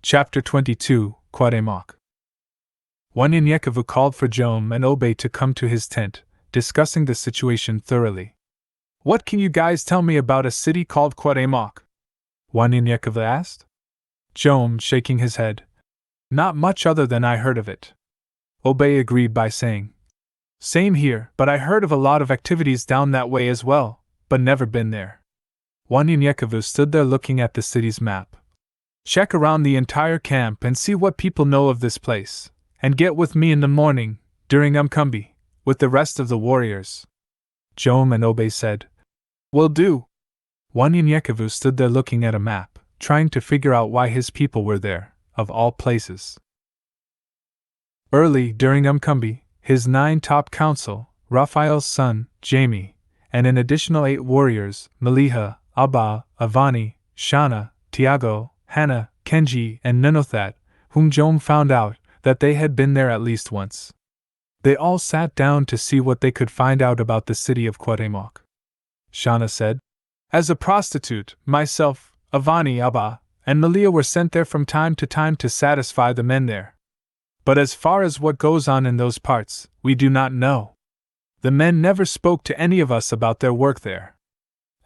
Chapter 22, Quadamok. One Inyekevu called for Jom and Obe to come to his tent, discussing the situation thoroughly. "What can you guys tell me about a city called Quadamok?" One Inyekevu asked. Jom, shaking his head. "Not much other than I heard of it." Obe agreed by saying, "Same here, but I heard of a lot of activities down that way as well, but never been there." One Inyekevu stood there looking at the city's map. "Check around the entire camp and see what people know of this place, and get with me in the morning, during Umkumbi, with the rest of the warriors." Jom and Obe said, "Will do." One Inyekevu stood there looking at a map, trying to figure out why his people were there, of all places. Early during Umkumbi, his 9 top council, Raphael's son, Jamie, and an additional 8 warriors, Maliha, Abba, Avani, Shana, Tiago, Hannah, Kenji, and Nunothat, whom Jom found out that they had been there at least once. They all sat down to see what they could find out about the city of Quadamok. Shana said, "As a prostitute, myself, Avani, Abba, and Malia were sent there from time to satisfy the men there. But as far as what goes on in those parts, we do not know. The men never spoke to any of us about their work there.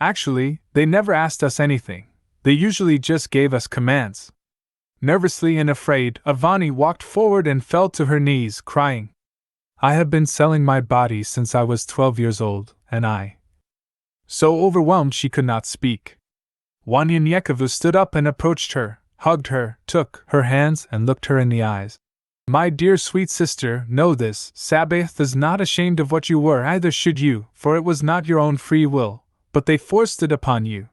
Actually, they never asked us anything. They usually just gave us commands." Nervously and afraid, Avani walked forward and fell to her knees, crying, "I have been selling my body since I was 12 years old, and I..." So overwhelmed she could not speak. One Inyekevu stood up and approached her, hugged her, took her hands and looked her in the eyes. "My dear sweet sister, know this, Sabaoth is not ashamed of what you were, either should you, for it was not your own free will, but they forced it upon you.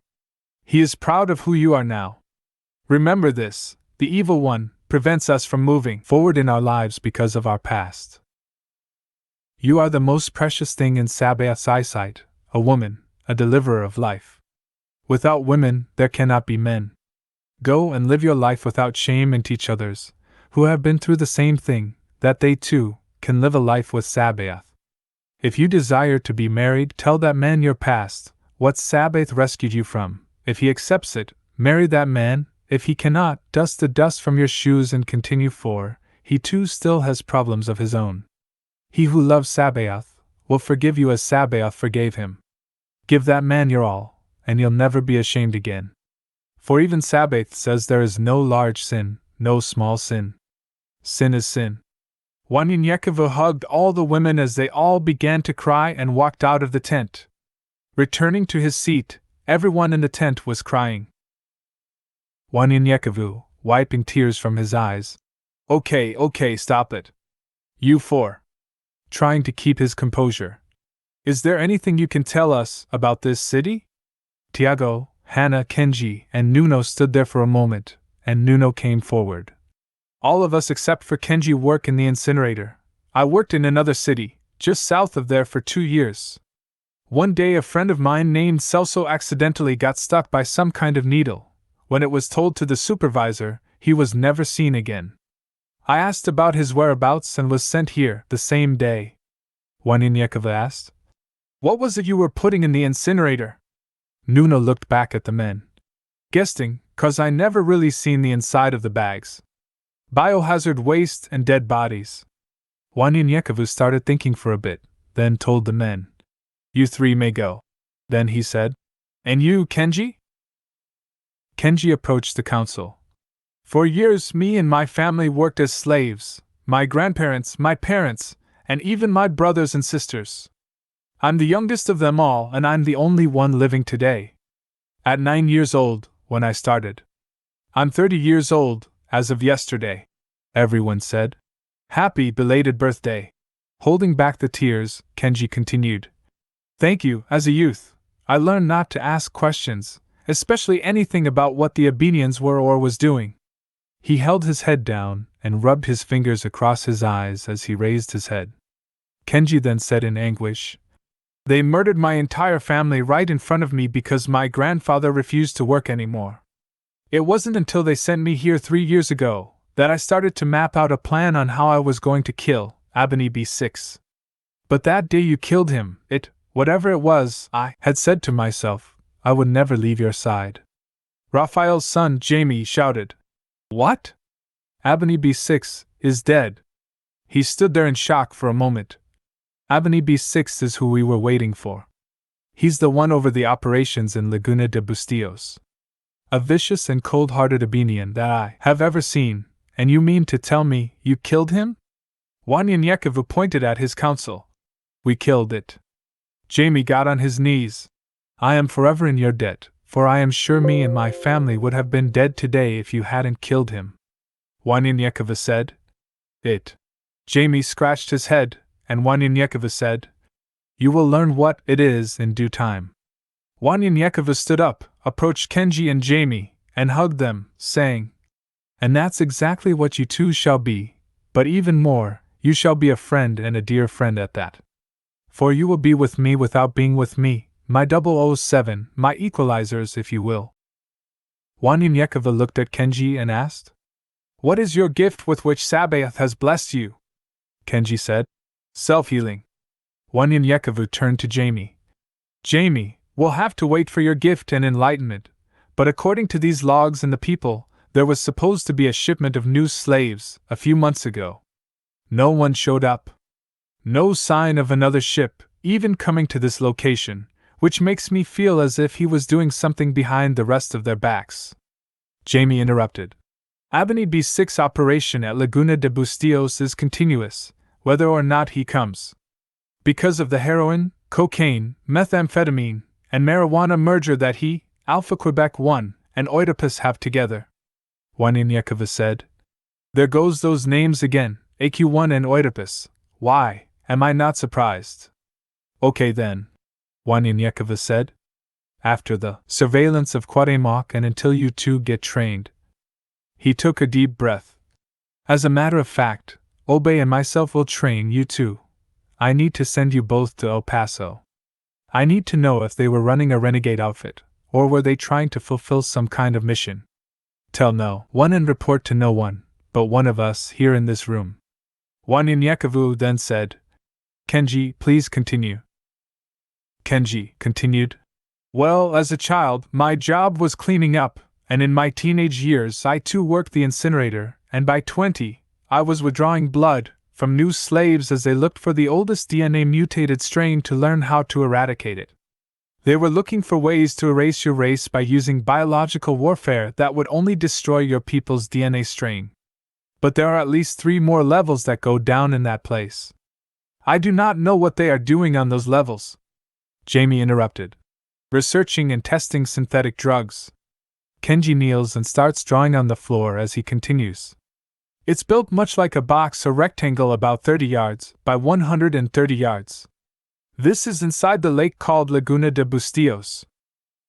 He is proud of who you are now. Remember this, the evil one prevents us from moving forward in our lives because of our past. You are the most precious thing in Sabaoth's eyesight, a woman, a deliverer of life. Without women, there cannot be men. Go and live your life without shame and teach others, who have been through the same thing, that they too can live a life with Sabaoth. If you desire to be married, tell that man your past, what Sabaoth rescued you from. If he accepts it, marry that man. If he cannot, dust the dust from your shoes and continue, for he too still has problems of his own. He who loves Sabaoth will forgive you as Sabaoth forgave him. Give that man your all, and you'll never be ashamed again. For even Sabaoth says there is no large sin, no small sin. Sin is sin." One Inyekevu hugged all the women as they all began to cry and walked out of the tent. Returning to his seat, everyone in the tent was crying. One Inyekevu, wiping tears from his eyes. Okay, stop it. You 4. Trying to keep his composure. "Is there anything you can tell us about this city?" Tiago, Hannah, Kenji, and Nuno stood there for a moment, and Nuno came forward. "All of us except for Kenji work in the incinerator. I worked in another city, just south of there for 2 years. One day a friend of mine named Celso accidentally got stuck by some kind of needle. When it was told to the supervisor, he was never seen again. I asked about his whereabouts and was sent here the same day." One Inyekevu asked, "What was it you were putting in the incinerator?" Nuno looked back at the men. "Guessing, 'cause I never really seen the inside of the bags. Biohazard waste and dead bodies." One Inyekevu started thinking for a bit, then told the men, "You 3 may go." Then he said, "And you, Kenji?" Kenji approached the council. "For years me and my family worked as slaves, my grandparents, my parents, and even my brothers and sisters. I'm the youngest of them all and I'm the only one living today. At 9 years old, when I started. I'm 30 years old, as of yesterday." Everyone said, "Happy belated birthday." Holding back the tears, Kenji continued, "Thank you, as a youth, I learned not to ask questions, especially anything about what the Abenians were or was doing." He held his head down and rubbed his fingers across his eyes as he raised his head. Kenji then said in anguish, "They murdered my entire family right in front of me because my grandfather refused to work anymore. It wasn't until they sent me here 3 years ago that I started to map out a plan on how I was going to kill Abeni B6. But that day you killed him, whatever it was, I had said to myself, I would never leave your side." Raphael's son, Jamie, shouted, What? Abeni B6 is dead. He stood there in shock for a moment. Abeni B6 is who we were waiting for. He's the one over the operations in Laguna de Bustillos. A vicious and cold-hearted Abenian that I have ever seen, and you mean to tell me you killed him? Wanyanyekevu pointed at his counsel. We killed it. Jamie got on his knees. I am forever in your debt, for I am sure me and my family would have been dead today if you hadn't killed him. Wanyanyekevu said. It. Jamie scratched his head, and Wanyanyekevu said, You will learn what it is in due time. Wanyanyekevu stood up, approached Kenji and Jamie, and hugged them, saying, And that's exactly what you two shall be, but even more, you shall be a friend and a dear friend at that. For you will be with me without being with me, my 007, my equalizers if you will. Wanyanyekevu looked at Kenji and asked, What is your gift with which Sabaoth has blessed you? Kenji said, Self-healing. Wanyanyekevu turned to Jamie. Jamie, we'll have to wait for your gift and enlightenment, but according to these logs and the people, there was supposed to be a shipment of new slaves a few months ago. No one showed up. No sign of another ship, even coming to this location, which makes me feel as if he was doing something behind the rest of their backs. Jamie interrupted. Abeni B6 operation at Laguna de Bustillos is continuous, whether or not he comes. Because of the heroin, cocaine, methamphetamine, and marijuana merger that he, Alpha Quebec 1, and Oedipus have together. Wanyanyekevu said. There goes those names again, AQ1 and Oedipus. Why, am I not surprised? Okay then, Wanyanyekevu said. After the surveillance of Cuauhtémoc and until you two get trained. He took a deep breath. As a matter of fact, Obe and myself will train you too. I need to send you both to El Paso. I need to know if they were running a renegade outfit, or were they trying to fulfill some kind of mission. Tell no one and report to no one, but one of us here in this room. Wanyanyekevu then said, Kenji, please continue. Kenji continued. Well, as a child, my job was cleaning up, and in my teenage years I too worked the incinerator, and by 20, I was withdrawing blood from new slaves as they looked for the oldest DNA mutated strain to learn how to eradicate it. They were looking for ways to erase your race by using biological warfare that would only destroy your people's DNA strain. But there are at least 3 more levels that go down in that place. I do not know what they are doing on those levels. Jamie interrupted. Researching and testing synthetic drugs. Kenji kneels and starts drawing on the floor as he continues. It's built much like a box or rectangle about 30 yards by 130 yards. This is inside the lake called Laguna de Bustillos.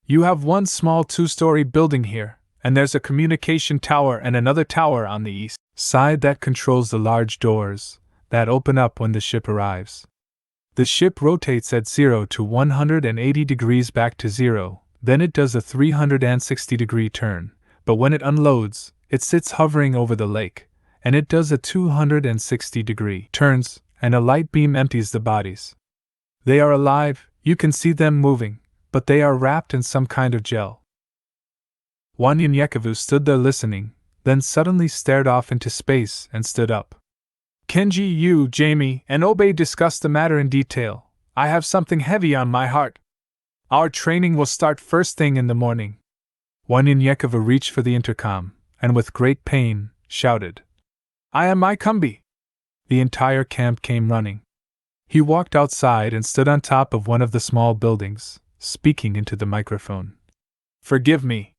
You have one small 2-story building here, and there's a communication tower and another tower on the east side that controls the large doors that open up when the ship arrives. The ship rotates at 0 to 180 degrees back to 0, then it does a 360-degree turn, but when it unloads, it sits hovering over the lake, and it does a 260-degree turns, and a light beam empties the bodies. They are alive, you can see them moving, but they are wrapped in some kind of gel. Wanyanyekevu stood there listening, then suddenly stared off into space and stood up. Kenji, you, Jamie, and Obe discussed the matter in detail. I have something heavy on my heart. Our training will start first thing in the morning. Wanyanyekevu reached for the intercom, and with great pain, shouted, I am Ikumbi. The entire camp came running. He walked outside and stood on top of one of the small buildings, speaking into the microphone. Forgive me.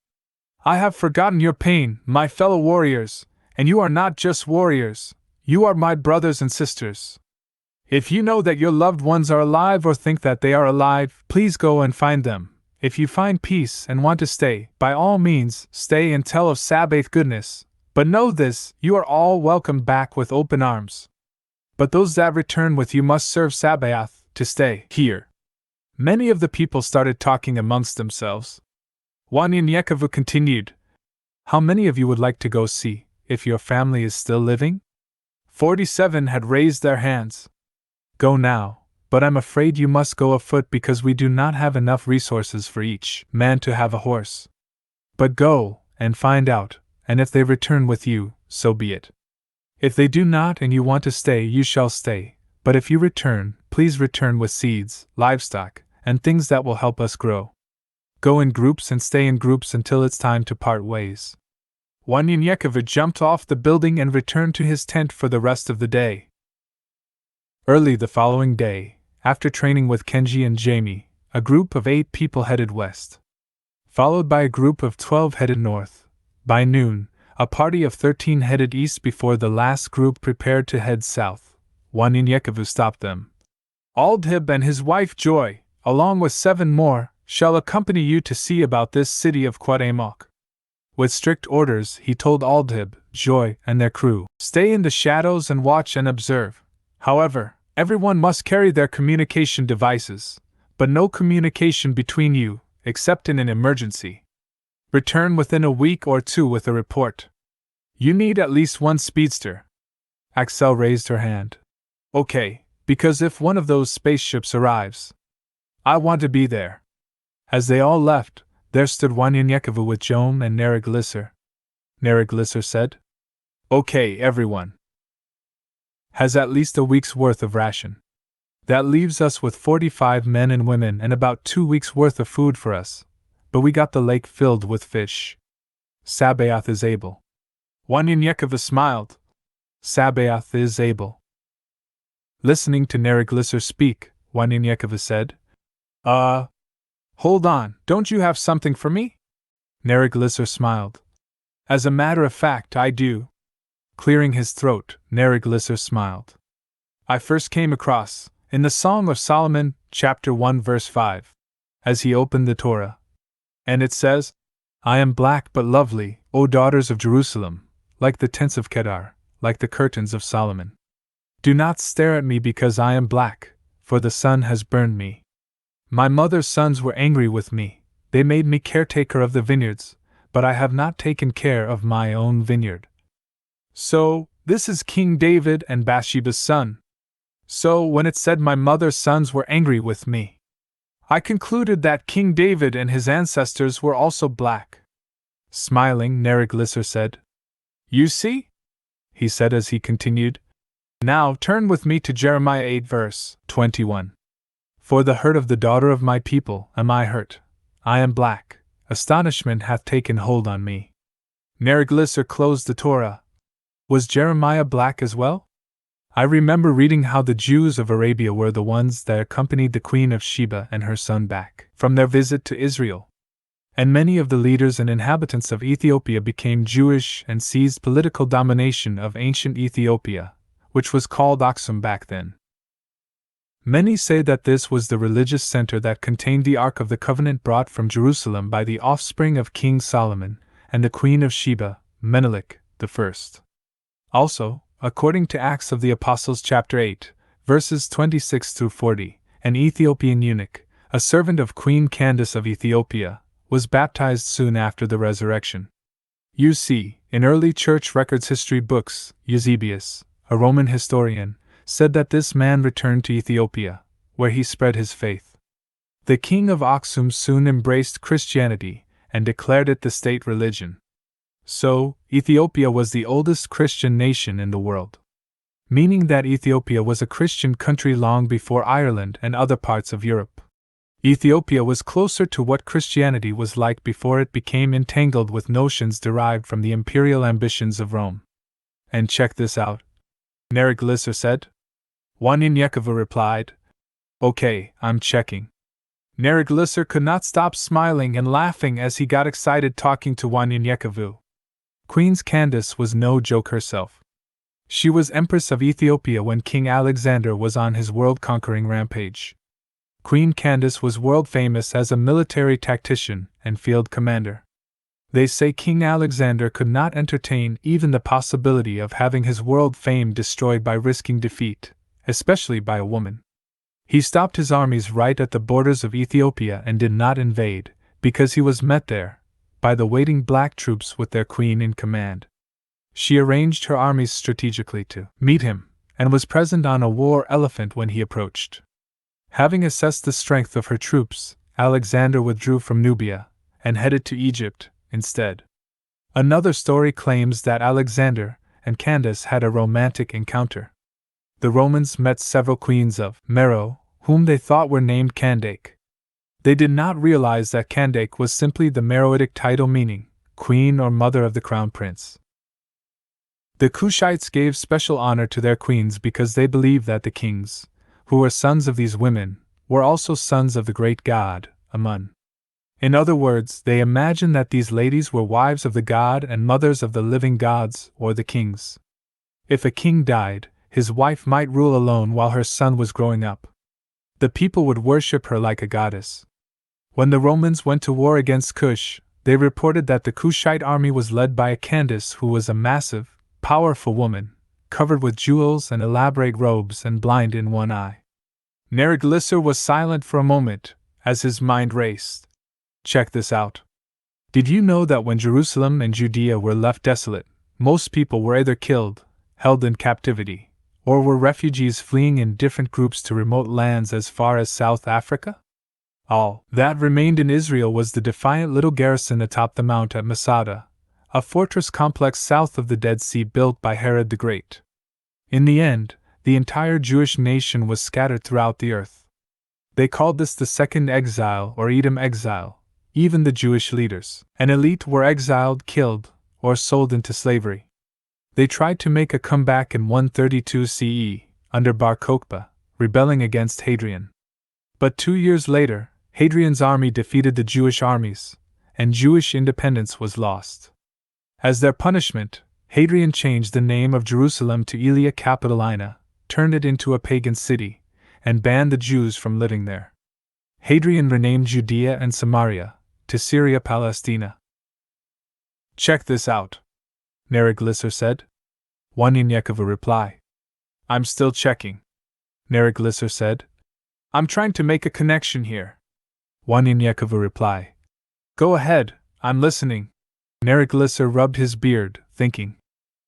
I have forgotten your pain, my fellow warriors, and you are not just warriors, you are my brothers and sisters. If you know that your loved ones are alive or think that they are alive, please go and find them. If you find peace and want to stay, by all means, stay and tell of Sabaoth goodness. But know this, you are all welcome back with open arms. But those that return with you must serve Sabaoth to stay here. Many of the people started talking amongst themselves. Wanyanyekevu continued. How many of you would like to go see if your family is still living? 47 had raised their hands. Go now, but I'm afraid you must go afoot because we do not have enough resources for each man to have a horse. But go and find out, and if they return with you, so be it. If they do not and you want to stay, you shall stay, but if you return, please return with seeds, livestock, and things that will help us grow. Go in groups and stay in groups until it's time to part ways. Wanyan-Yekava jumped off the building and returned to his tent for the rest of the day. Early the following day, after training with Kenji and Jamie, a group of 8 people headed west, followed by a group of 12 headed north. By noon, a party of 13 headed east before the last group prepared to head south. Wanyan-Yekava stopped them. Aldhib and his wife Joy, along with 7 more, shall accompany you to see about this city of Quadamok. With strict orders, he told Aldhib, Joy, and their crew, stay in the shadows and watch and observe. However, everyone must carry their communication devices, but no communication between you, except in an emergency. Return within a week or 2 with a report. You need at least 1 speedster. Axel raised her hand. Okay, because if one of those spaceships arrives, I want to be there. As they all left, there stood Wanyan-Yekava with Jom and Negligence. Negligence said, Okay, everyone has at least a week's worth of ration. That leaves us with 45 men and women and about 2 weeks' worth of food for us, but we got the lake filled with fish. Sabaoth is able. Wanyan-Yekava smiled. Sabaoth is able. Listening to Negligence speak, Wanyan-Yekava said, Hold on, don't you have something for me? Negligence smiled. As a matter of fact, I do. Clearing his throat, Negligence smiled. I first came across, in the Song of Solomon, chapter 1 verse 5, as he opened the Torah. And it says, I am black but lovely, O daughters of Jerusalem, like the tents of Kedar, like the curtains of Solomon. Do not stare at me because I am black, for the sun has burned me. My mother's sons were angry with me, they made me caretaker of the vineyards, but I have not taken care of my own vineyard. So, this is King David and Bathsheba's son. So, when it said my mother's sons were angry with me, I concluded that King David and his ancestors were also black. Smiling, Negligence said, You see? He said as he continued, Now turn with me to Jeremiah 8 verse 21. For the hurt of the daughter of my people am I hurt. I am black. Astonishment hath taken hold on me. Negligence closed the Torah. Was Jeremiah black as well? I remember reading how the Jews of Arabia were the ones that accompanied the Queen of Sheba and her son back from their visit to Israel. And many of the leaders and inhabitants of Ethiopia became Jewish and seized political domination of ancient Ethiopia, which was called Aksum back then. Many say that this was the religious center that contained the Ark of the Covenant brought from Jerusalem by the offspring of King Solomon and the Queen of Sheba, Menelik I. Also, according to Acts of the Apostles chapter 8, verses 26 through 40, an Ethiopian eunuch, a servant of Queen Candace of Ethiopia, was baptized soon after the resurrection. You see, in early church records history books, Eusebius, a Roman historian, said that this man returned to Ethiopia, where he spread his faith. The king of Aksum soon embraced Christianity and declared it the state religion. So, Ethiopia was the oldest Christian nation in the world, meaning that Ethiopia was a Christian country long before Ireland and other parts of Europe. Ethiopia was closer to what Christianity was like before it became entangled with notions derived from the imperial ambitions of Rome. And check this out, Negligence said. Wanyan-Yekava replied, Okay, I'm checking. Negligence could not stop smiling and laughing as he got excited talking to Wanyan-Yekava. Queen Candace was no joke herself. She was Empress of Ethiopia when King Alexander was on his world-conquering rampage. Queen Candace was world-famous as a military tactician and field commander. They say King Alexander could not entertain even the possibility of having his world fame destroyed by risking defeat, especially by a woman. He stopped his armies right at the borders of Ethiopia and did not invade, because he was met there by the waiting black troops with their queen in command. She arranged her armies strategically to meet him, and was present on a war elephant when he approached. Having assessed the strength of her troops, Alexander withdrew from Nubia and headed to Egypt instead. Another story claims that Alexander and Candace had a romantic encounter. The Romans met several queens of Meroe, whom they thought were named Candace. They did not realize that Candace was simply the Meroitic title meaning queen or mother of the crown prince. The Cushites gave special honor to their queens because they believed that the kings, who were sons of these women, were also sons of the great god, Amun. In other words, they imagined that these ladies were wives of the god and mothers of the living gods, or the kings. If a king died, his wife might rule alone while her son was growing up. The people would worship her like a goddess. When the Romans went to war against Cush, they reported that the Cushite army was led by a Candace who was a massive, powerful woman, covered with jewels and elaborate robes and blind in one eye. Neriglissar was silent for a moment, as his mind raced. Check this out. Did you know that when Jerusalem and Judea were left desolate, most people were either killed, held in captivity, or were refugees fleeing in different groups to remote lands as far as South Africa? All that remained in Israel was the defiant little garrison atop the mount at Masada, a fortress complex south of the Dead Sea built by Herod the Great. In the end, the entire Jewish nation was scattered throughout the earth. They called this the Second Exile or Edom Exile. Even the Jewish leaders, an elite, were exiled, killed, or sold into slavery. They tried to make a comeback in 132 CE, under Bar Kokhba, rebelling against Hadrian. But 2 years later, Hadrian's army defeated the Jewish armies, and Jewish independence was lost. As their punishment, Hadrian changed the name of Jerusalem to Aelia Capitolina, turned it into a pagan city, and banned the Jews from living there. Hadrian renamed Judea and Samaria to Syria Palestina. Check this out, Neriglissar said. Wanyanyekova replied. I'm still checking, Neriglissar said. I'm trying to make a connection here. Wanyanyekova replied. Go ahead, I'm listening. Neriglissar rubbed his beard, thinking.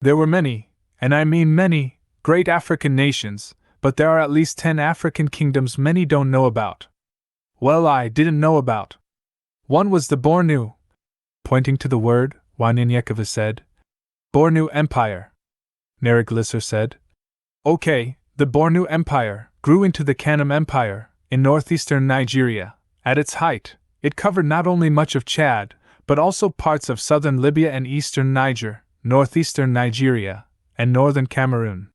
There were many, and I mean many, great African nations, but there are at least 10 African kingdoms many don't know about. Well, I didn't know about. One was the Bornu. Pointing to the word, Wanyanyekova said. Bornu Empire. Neriglissar said. Okay, the Bornu Empire grew into the Kanem Empire, in northeastern Nigeria. At its height, it covered not only much of Chad, but also parts of southern Libya and eastern Niger, northeastern Nigeria, and northern Cameroon.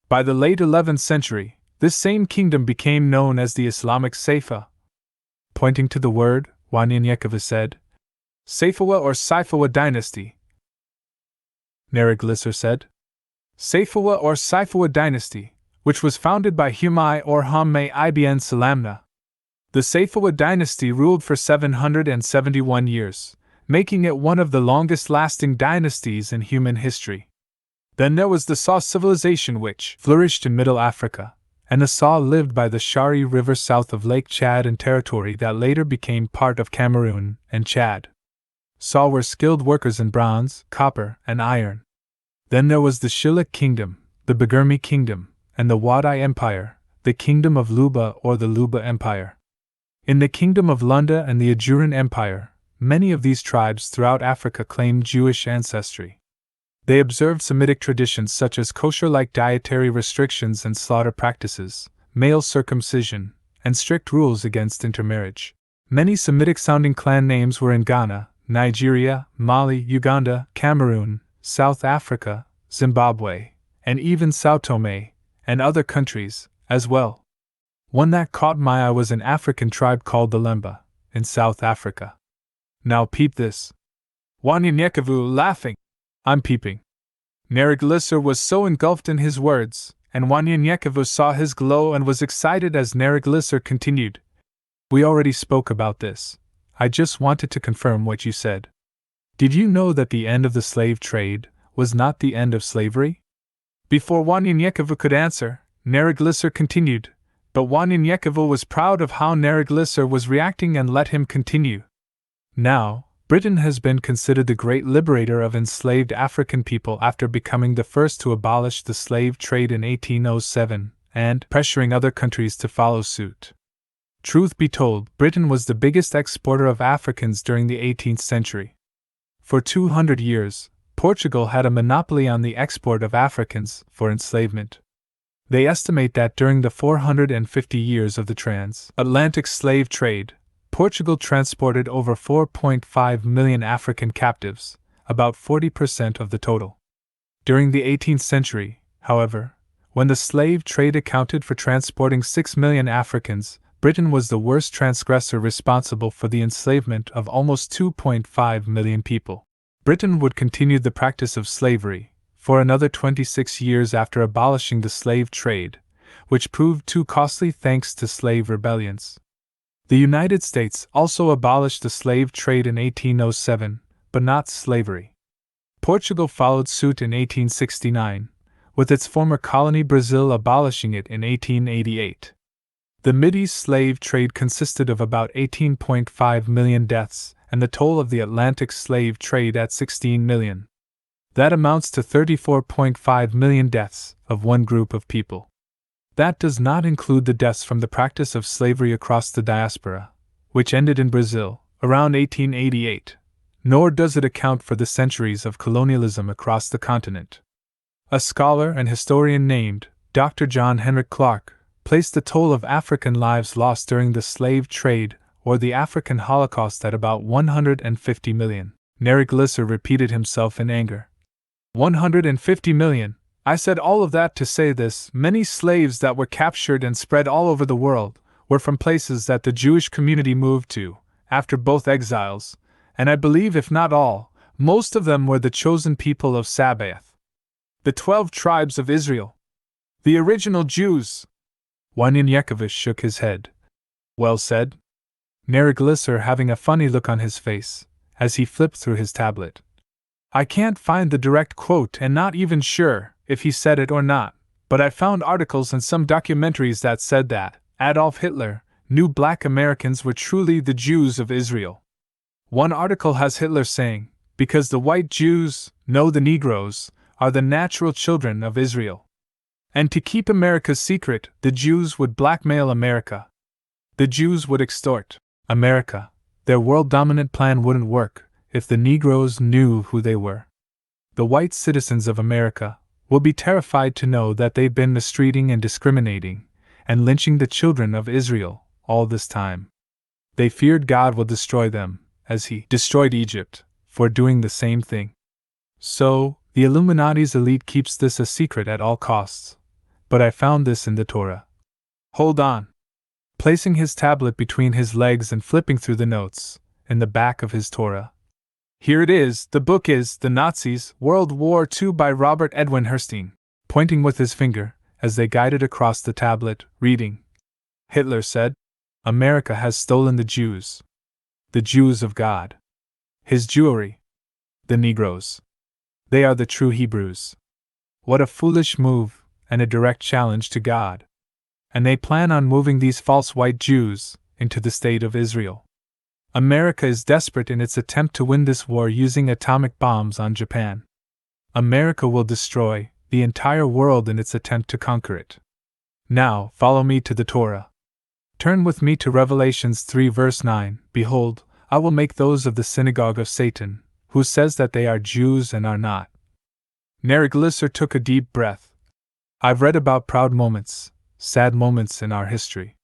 By the late 11th century, this same kingdom became known as the Islamic Saifa. Pointing to the word, Wanyanyekova said. Saifawa or Saifawa dynasty. Neriglissar said. Saifawa or Saifawa dynasty, which was founded by Humai or Hammei ibn Salamna. The Saifawa dynasty ruled for 771 years, making it one of the longest-lasting dynasties in human history. Then there was the Saw civilization, which flourished in Middle Africa, and the Saw lived by the Shari River south of Lake Chad and territory that later became part of Cameroon and Chad. Saw were skilled workers in bronze, copper, and iron. Then there was the Shilluk Kingdom, the Bagirmi Kingdom, and the Wadai Empire, the Kingdom of Luba or the Luba Empire. In the Kingdom of Lunda and the Ajuran Empire, many of these tribes throughout Africa claimed Jewish ancestry. They observed Semitic traditions such as kosher-like dietary restrictions and slaughter practices, male circumcision, and strict rules against intermarriage. Many Semitic-sounding clan names were in Ghana, Nigeria, Mali, Uganda, Cameroon, South Africa, Zimbabwe, and even São Tomé, and other countries, as well. One that caught my eye was an African tribe called the Lemba, in South Africa. Now peep this. Wanyanyekova laughing. I'm peeping. Neriglissar was so engulfed in his words, and Wanyanyekova saw his glow and was excited as Neriglissar continued. We already spoke about this. I just wanted to confirm what you said. Did you know that the end of the slave trade was not the end of slavery? Before Wanyanyekova could answer, Neriglissar continued, but Wanyanyekova was proud of how Neriglissar was reacting and let him continue. Now, Britain has been considered the great liberator of enslaved African people after becoming the first to abolish the slave trade in 1807, and pressuring other countries to follow suit. Truth be told, Britain was the biggest exporter of Africans during the 18th century. For 200 years, Portugal had a monopoly on the export of Africans for enslavement. They estimate that during the 450 years of the transatlantic slave trade, Portugal transported over 4.5 million African captives, about 40% of the total. During the 18th century, however, when the slave trade accounted for transporting 6 million Africans, Britain was the worst transgressor responsible for the enslavement of almost 2.5 million people. Britain would continue the practice of slavery for another 26 years after abolishing the slave trade, which proved too costly thanks to slave rebellions. The United States also abolished the slave trade in 1807, but not slavery. Portugal followed suit in 1869, with its former colony Brazil abolishing it in 1888. The Mideast slave trade consisted of about 18.5 million deaths, and the toll of the Atlantic slave trade at 16 million. That amounts to 34.5 million deaths of one group of people. That does not include the deaths from the practice of slavery across the diaspora, which ended in Brazil around 1888, nor does it account for the centuries of colonialism across the continent. A scholar and historian named Dr. John Henrik Clarke placed the toll of African lives lost during the slave trade or the African Holocaust at about 150 million. Nariglisser repeated himself in anger. 150 million. I said all of that to say this: many slaves that were captured and spread all over the world were from places that the Jewish community moved to after both exiles, and I believe, if not all, most of them were the chosen people of Sabaoth. The 12 tribes of Israel. The original Jews. Wanyan Yakovich shook his head. Well said. Nariglisser having a funny look on his face, as he flipped through his tablet. I can't find the direct quote and not even sure if he said it or not, but I found articles and some documentaries that said that Adolf Hitler knew black Americans were truly the Jews of Israel. One article has Hitler saying, because the white Jews know the Negroes are the natural children of Israel. And to keep America's secret, the Jews would blackmail America. The Jews would extort America. Their world-dominant plan wouldn't work if the Negroes knew who they were. The white citizens of America will be terrified to know that they've been mistreating and discriminating and lynching the children of Israel all this time. They feared God will destroy them, as he destroyed Egypt, for doing the same thing. So, the Illuminati's elite keeps this a secret at all costs. But I found this in the Torah. Hold on. Placing his tablet between his legs and flipping through the notes, in the back of his Torah. Here it is. The book is The Nazis, World War II by Robert Edwin Herstein, pointing with his finger, as they guided across the tablet, reading. Hitler said, America has stolen the Jews of God. His Jewry. The Negroes. They are the true Hebrews. What a foolish move, and a direct challenge to God. And they plan on moving these false white Jews into the state of Israel. America is desperate in its attempt to win this war using atomic bombs on Japan. America will destroy the entire world in its attempt to conquer it. Now, follow me to the Torah. Turn with me to Revelations 3 verse 9. Behold, I will make those of the synagogue of Satan, who says that they are Jews and are not. Nariglisser took a deep breath. I've read about proud moments, sad moments in our history.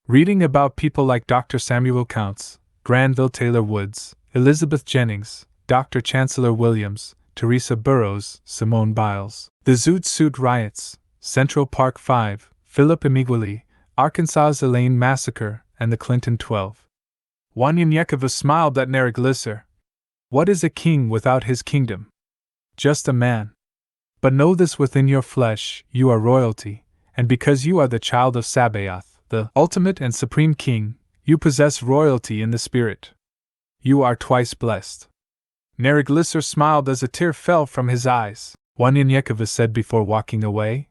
Reading about people like Dr. Samuel Counts, Granville Taylor Woods, Elizabeth Jennings, Dr. Chancellor Williams, Teresa Burroughs, Simone Biles, the Zoot Suit Riots, Central Park 5, Philip Emeagwali, Arkansas's Elaine Massacre, and the Clinton 12. Wanyan Yakovich smiled at Nariglisser. What is a king without his kingdom? Just a man. But know this within your flesh, you are royalty, and because you are the child of Sabaoth, the ultimate and supreme king, you possess royalty in the spirit. You are twice blessed. Nariglisser smiled as a tear fell from his eyes. Wanyan Yakovich said before walking away,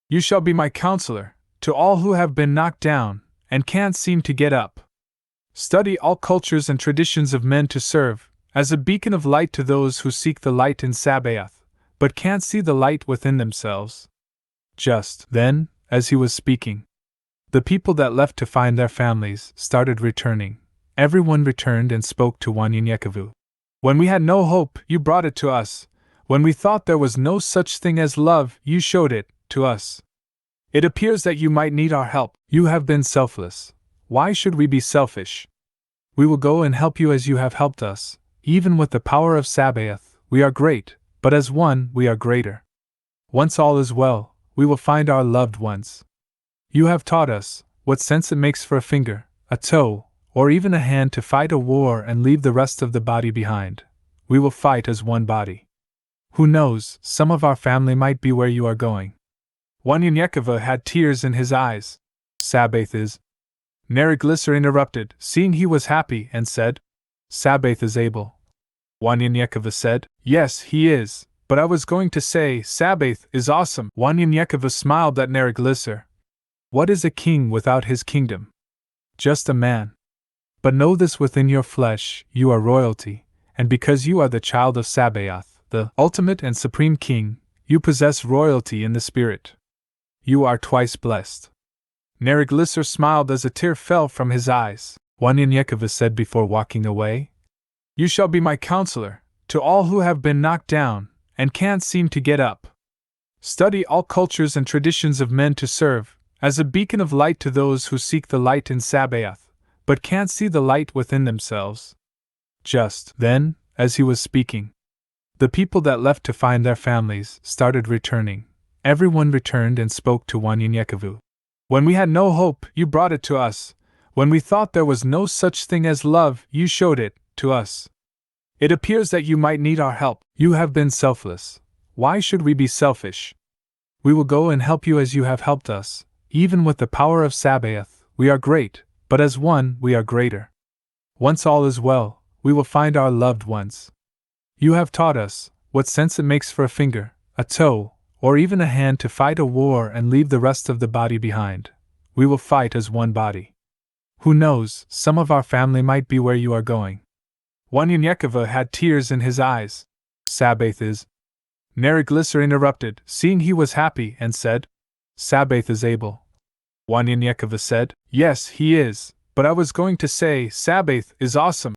You shall be my counselor, to all who have been knocked down, and can't seem to get up. Study all cultures and traditions of men to serve, as a beacon of light to those who seek the light in Sabaoth, but can't see the light within themselves. Just then, as he was speaking, the people that left to find their families started returning. Everyone returned and spoke to Wanyan Yakovich. When we had no hope, you brought it to us. When we thought there was no such thing as love, you showed it to us. It appears that you might need our help. You have been selfless. Why should we be selfish? We will go and help you as you have helped us. Even with the power of Sabaoth, we are great, but as one, we are greater. Once all is well, we will find our loved ones. You have taught us what sense it makes for a finger, a toe, or even a hand to fight a war and leave the rest of the body behind. We will fight as one body. Who knows, some of our family might be where you are going. Wanyanyekova had tears in his eyes. Sabaoth is. Neriglisser interrupted, seeing he was happy, and said, Sabaoth is able. Wanyanyekova said, Yes, he is, but I was going to say, Sabaoth is awesome. Wanyanyekova smiled at Neriglisser. What is a king without his kingdom? Just a man. But know this within your flesh, you are royalty, and because you are the child of Sabaoth, the ultimate and supreme king, you possess royalty in the spirit. You are twice blessed. Neriglisser smiled as a tear fell from his eyes. Wanyanyekova said before walking away, You shall be my counselor, to all who have been knocked down, and can't seem to get up. Study all cultures and traditions of men to serve, as a beacon of light to those who seek the light in Sabaoth, but can't see the light within themselves. Just then, as he was speaking, the people that left to find their families started returning. Everyone returned and spoke to Wanyanyekova. When we had no hope, you brought it to us. When we thought there was no such thing as love, you showed it to us. It appears that you might need our help. You have been selfless. Why should we be selfish? We will go and help you as you have helped us. Even with the power of Sabaoth, we are great, but as one, we are greater. Once all is well, we will find our loved ones. You have taught us what sense it makes for a finger, a toe, or even a hand to fight a war and leave the rest of the body behind. We will fight as one body. Who knows, some of our family might be where you are going. Wanyanyekova had tears in his eyes. Sabaoth is. Neriglisser interrupted, seeing he was happy, and said, Sabaoth is able. Wanyanyekova said, Yes, he is, but I was going to say, Sabaoth is awesome.